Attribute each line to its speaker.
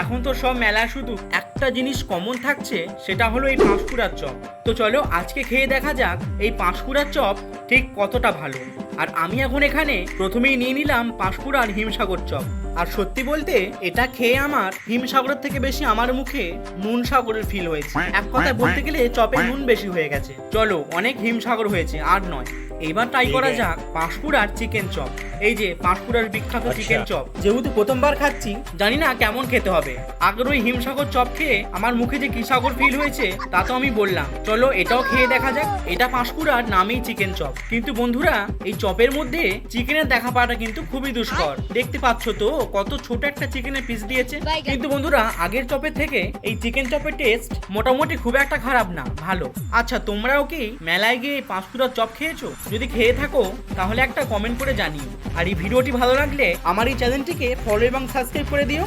Speaker 1: এখন তো সব মেলা শুধু একটা জিনিস কমন থাকছে, সেটা হলো এই পাঁশকুড়ার চপ। তো চলো আজকে খেয়ে দেখা যাক এই পাঁশকুড়ার চপ ঠিক কতটা ভালো। আর আমি এখন এখানে প্রথমেই নিয়ে নিলাম পাঁশকুড়ার হিমসাগর চপ। আর সত্যি বলতে এটা খেয়ে আমার হিমসাগরের থেকে বেশি আমার মুখে নুন সাগরের ফিল হয়েছে। এক কথায় বলতে গেলে চপে নুন বেশি হয়ে গেছে। চলো অনেক হিমসাগর হয়েছে, আর নয়। এবার ট্রাই করা যাক পাঁশকুড়ার চিকেন চপ। এই যে পাঁশকুড়ার বিখ্যাত চিকেন চপ, যেহেতু প্রথমবার খাচ্ছি জানি না কেমন খেতে হবে। আগের ওই হিমসাগর চপ খেয়ে আমার মুখে যে কি সাগর ফিল হয়েছে তা তো আমি বললাম। চলো এটাও খেয়ে দেখা যাক। এটা পাঁশকুড়ার নামেই চিকেন চপ, কিন্তু বন্ধুরা এই চপের মধ্যে চিকেনের দেখা পাওয়াটা কিন্তু খুবই দুষ্কর। দেখতে পাচ্ছ তো কত ছোট একটা চিকেনের পিস দিয়েছে। কিন্তু বন্ধুরা আগের চপের থেকে এই চিকেন চপের টেস্ট মোটামুটি খুব একটা খারাপ না, ভালো। আচ্ছা তোমরাও কি মেলায় গিয়ে পাঁশকুড়ার চপ খেয়েছো? যদি খেয়ে থাকো তাহলে একটা কমেন্ট করে জানিও। আর এই ভিডিওটি ভালো লাগলে আমার এই চ্যানেলটিকে ফলো এবং সাবস্ক্রাইব করে দিও।